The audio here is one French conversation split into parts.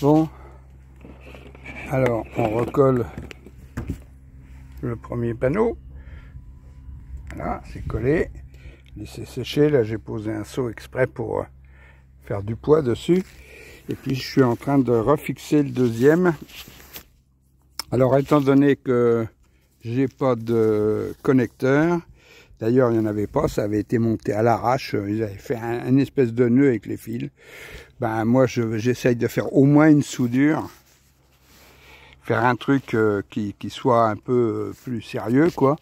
Bon, alors on recolle le premier panneau. Voilà, c'est collé. Laissez sécher. Là, j'ai posé un seau exprès pour faire du poids dessus. Et puis, je suis en train de refixer le deuxième. Alors, étant donné que j'ai pas de connecteur, d'ailleurs, il n'y en avait pas, ça avait été monté à l'arrache. Ils avaient fait un espèce de nœud avec les fils. Ben, moi, j'essaye de faire au moins une soudure. Faire un truc qui soit un peu plus sérieux, quoi.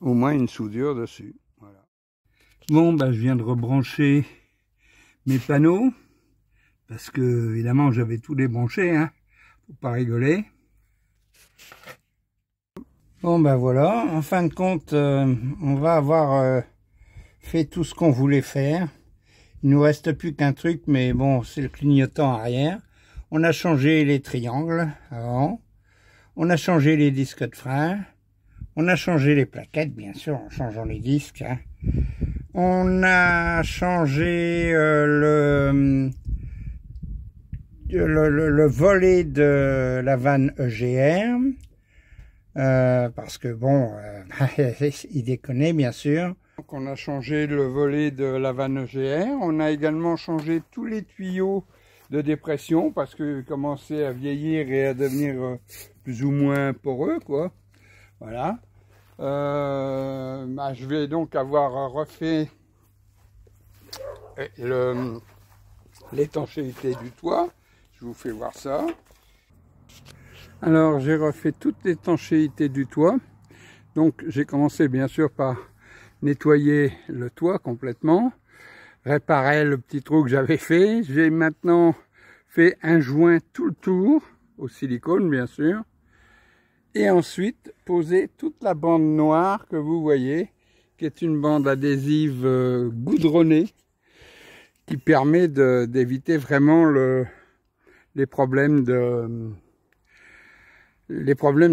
Au moins une soudure dessus. Voilà. Bon, ben, je viens de rebrancher mes panneaux. Parce que, évidemment, j'avais tout débranché, hein. Faut pas rigoler. Bon, ben voilà. En fin de compte, on va avoir fait tout ce qu'on voulait faire. Il nous reste plus qu'un truc, mais bon, c'est le clignotant arrière. On a changé les triangles avant. On a changé les disques de frein. On a changé les plaquettes, bien sûr, en changeant les disques. Hein. On a changé le volet de la vanne EGR. Parce que bon, il déconne, bien sûr. Donc on a changé le volet de la vanne EGR. On a également changé tous les tuyaux de dépression parce qu'ils commençaient à vieillir et à devenir plus ou moins poreux, quoi. Voilà. Je vais donc avoir refait l'étanchéité du toit. Je vous fais voir ça. Alors j'ai refait toute l'étanchéité du toit. Donc j'ai commencé bien sûr par nettoyer le toit complètement, réparer le petit trou que j'avais fait. J'ai maintenant fait un joint tout le tour, au silicone bien sûr. Et ensuite poser toute la bande noire que vous voyez, qui est une bande adhésive goudronnée, qui permet d'éviter vraiment les problèmes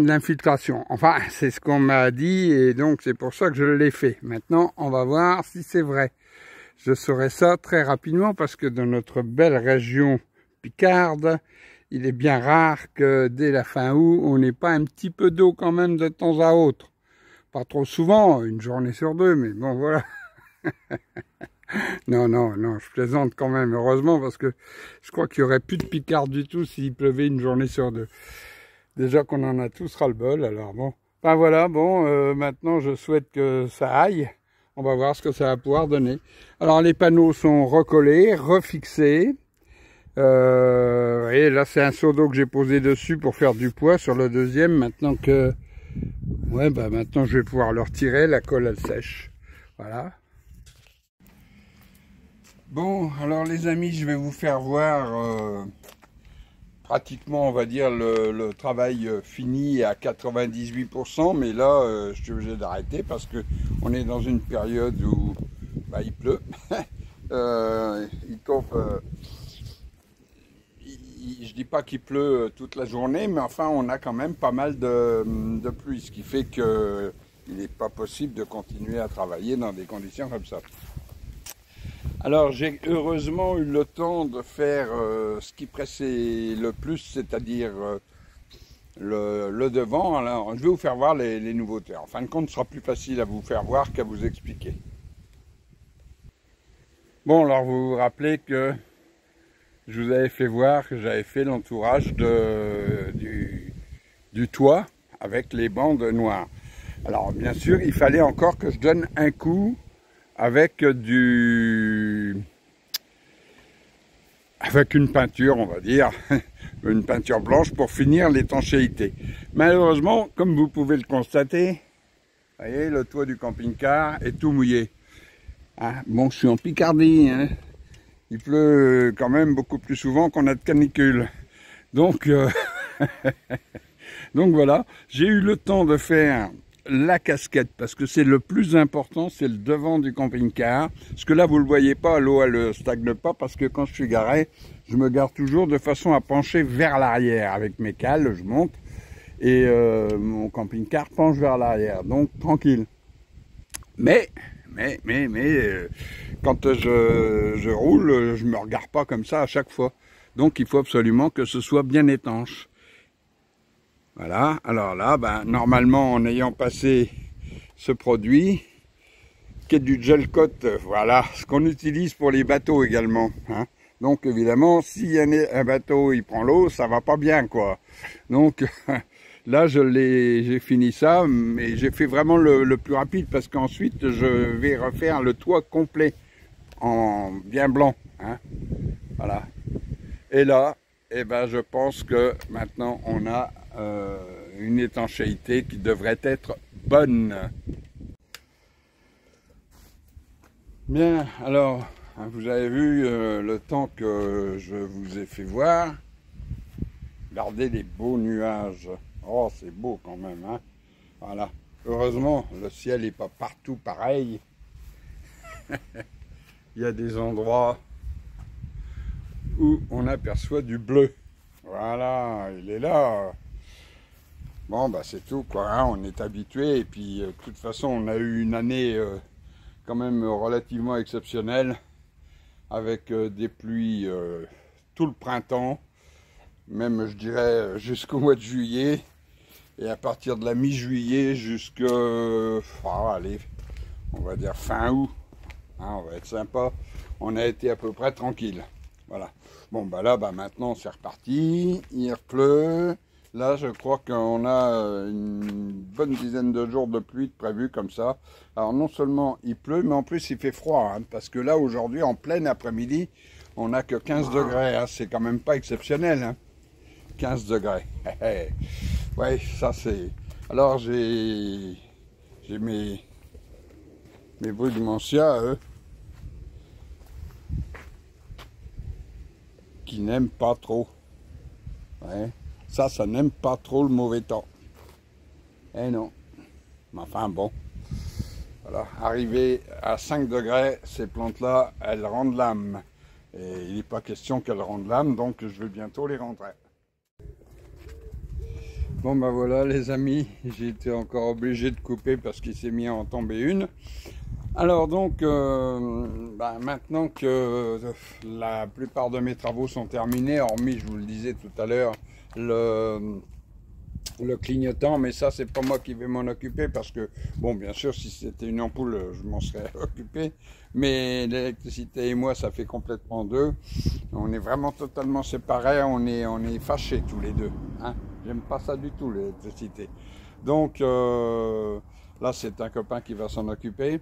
d'infiltration. Enfin, c'est ce qu'on m'a dit et donc c'est pour ça que je l'ai fait. Maintenant, on va voir si c'est vrai. Je saurai ça très rapidement parce que dans notre belle région picarde, il est bien rare que dès la fin août, on n'ait pas un petit peu d'eau quand même de temps à autre. Pas trop souvent, une journée sur deux, mais bon voilà. Non, je plaisante quand même, heureusement, parce que je crois qu'il n'y aurait plus de picarde du tout s'il pleuvait une journée sur deux. Déjà qu'on en a tous ras-le-bol, alors bon. Ben voilà, bon, maintenant je souhaite que ça aille. On va voir ce que ça va pouvoir donner. Alors les panneaux sont recollés, refixés. Et là c'est un seau d'eau que j'ai posé dessus pour faire du poids sur le deuxième. Maintenant que... Ouais, ben maintenant je vais pouvoir le retirer, la colle elle sèche. Voilà. Bon, alors les amis, je vais vous faire voir... pratiquement, on va dire, le travail fini à 98%, mais là, je suis obligé d'arrêter parce que on est dans une période où il pleut. Il tombe... je dis pas qu'il pleut toute la journée, mais enfin, on a quand même pas mal de pluie, ce qui fait que il n'est pas possible de continuer à travailler dans des conditions comme ça. Alors j'ai heureusement eu le temps de faire ce qui pressait le plus, c'est-à-dire le devant. Alors je vais vous faire voir les nouveautés. En fin de compte, ce sera plus facile à vous faire voir qu'à vous expliquer. Bon, alors vous vous rappelez que je vous avais fait voir que j'avais fait l'entourage du toit avec les bandes noires. Alors bien sûr, il fallait encore que je donne un coup avec une peinture, on va dire, une peinture blanche pour finir l'étanchéité. Malheureusement, comme vous pouvez le constater, vous voyez, le toit du camping-car est tout mouillé. Hein, bon, je suis en Picardie, hein. Il pleut quand même beaucoup plus souvent qu'on a de canicule. Donc, donc voilà, j'ai eu le temps de faire la casquette, parce que c'est le plus important, c'est le devant du camping-car. Parce que là, vous ne le voyez pas, l'eau, elle ne stagne pas, parce que quand je suis garé, je me gare toujours de façon à pencher vers l'arrière. Avec mes cales, je monte, et mon camping-car penche vers l'arrière, donc tranquille. Mais quand je roule, je me regarde pas comme ça à chaque fois. Donc il faut absolument que ce soit bien étanche. Voilà, alors là, ben, normalement en ayant passé ce produit, qui est du gel coat, voilà, ce qu'on utilise pour les bateaux également. Hein. Donc évidemment, si un bateau il prend l'eau, ça va pas bien quoi. Donc là j'ai fini ça, mais j'ai fait vraiment le plus rapide parce qu'ensuite je vais refaire le toit complet en bien blanc. Hein. Voilà. Et là, eh ben, je pense que maintenant on a une étanchéité qui devrait être bonne. Bien, alors, vous avez vu le temps que je vous ai fait voir. Regardez les beaux nuages. Oh, c'est beau quand même, hein. Voilà. Heureusement, le ciel n'est pas partout pareil. Il y a des endroits où on aperçoit du bleu. Voilà, il est là. Bon, bah c'est tout, quoi. Hein, on est habitué. Et puis, de toute façon, on a eu une année quand même relativement exceptionnelle, avec des pluies tout le printemps, même je dirais jusqu'au mois de juillet, et à partir de la mi-juillet jusqu'à, allez, on va dire fin août, hein, on va être sympa, on a été à peu près tranquille. Voilà. Bon, bah là, bah maintenant c'est reparti, il pleut. Là, je crois qu'on a une bonne dizaine de jours de pluie prévus comme ça. Alors, non seulement il pleut, mais en plus il fait froid. Hein, parce que là, aujourd'hui, en plein après-midi, on n'a que 15 degrés. Hein, c'est quand même pas exceptionnel. Hein, 15 degrés. Ouais, ça c'est... Alors, j'ai mes brugmansia, eux, qui n'aiment pas trop. Ouais. Ça n'aime pas trop le mauvais temps. Eh non. Mais enfin bon. Voilà. Arrivé à 5 degrés, ces plantes-là, elles rendent l'âme. Et il n'est pas question qu'elles rendent l'âme, donc je vais bientôt les rentrer. Bon ben voilà les amis, j'ai été encore obligé de couper parce qu'il s'est mis à en tomber une. Alors donc, maintenant que la plupart de mes travaux sont terminés, hormis, je vous le disais tout à l'heure, le clignotant, mais ça c'est pas moi qui vais m'en occuper parce que, bon bien sûr si c'était une ampoule je m'en serais occupé, mais l'électricité et moi ça fait complètement deux, on est vraiment totalement séparés, on est fâchés tous les deux, hein. J'aime pas ça du tout l'électricité, donc là c'est un copain qui va s'en occuper.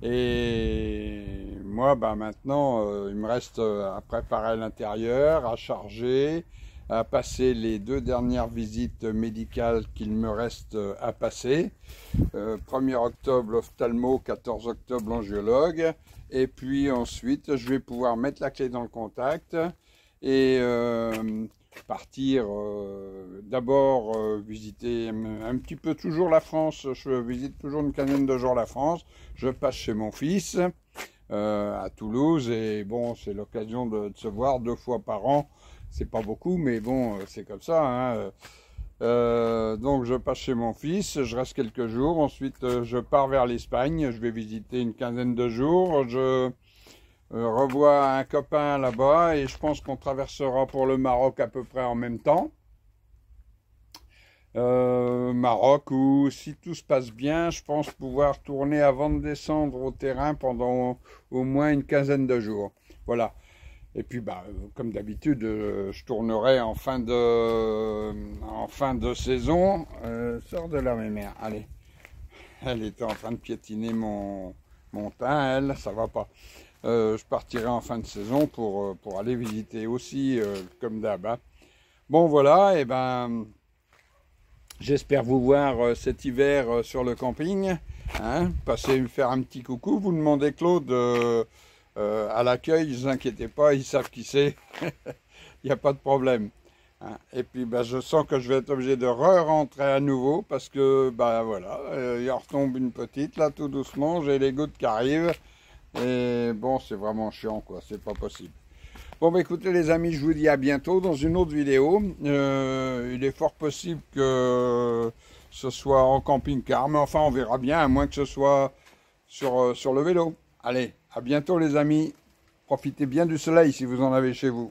Et moi, maintenant, il me reste à préparer l'intérieur, à charger, à passer les 2 dernières visites médicales qu'il me reste à passer. 1er octobre, ophtalmo, 14 octobre, angiologue. Et puis ensuite, je vais pouvoir mettre la clé dans le contact et partir d'abord visiter un petit peu toujours la France. Je visite toujours une quinzaine de jours la France. Je passe chez mon fils à Toulouse et bon, c'est l'occasion de se voir 2 fois par an. C'est pas beaucoup, mais bon, c'est comme ça. Hein. Donc je passe chez mon fils, je reste quelques jours. Ensuite, je pars vers l'Espagne. Je vais visiter une quinzaine de jours. Je revois un copain là-bas et je pense qu'on traversera pour le Maroc à peu près en même temps. Maroc où si tout se passe bien, je pense pouvoir tourner avant de descendre au terrain pendant au moins une quinzaine de jours. Voilà. Et puis comme d'habitude, je tournerai en fin de saison. Sors de là, mes mères. Allez. Elle était en train de piétiner mon teint, elle, ça va pas. Je partirai en fin de saison pour aller visiter aussi, comme d'hab. Hein. Bon, voilà, et j'espère vous voir cet hiver sur le camping. Hein. Passez me faire un petit coucou. Vous demandez Claude à l'accueil, ne vous inquiétez pas, ils savent qui c'est. Il n'y a pas de problème. Hein. Et puis, je sens que je vais être obligé de re-rentrer à nouveau parce que, voilà, il en retombe une petite, là, tout doucement. J'ai les gouttes qui arrivent. Et bon, c'est vraiment chiant, quoi. C'est pas possible. Bon, écoutez, les amis, je vous dis à bientôt dans une autre vidéo. Il est fort possible que ce soit en camping-car, mais enfin, on verra bien, à moins que ce soit sur le vélo. Allez, à bientôt, les amis. Profitez bien du soleil si vous en avez chez vous.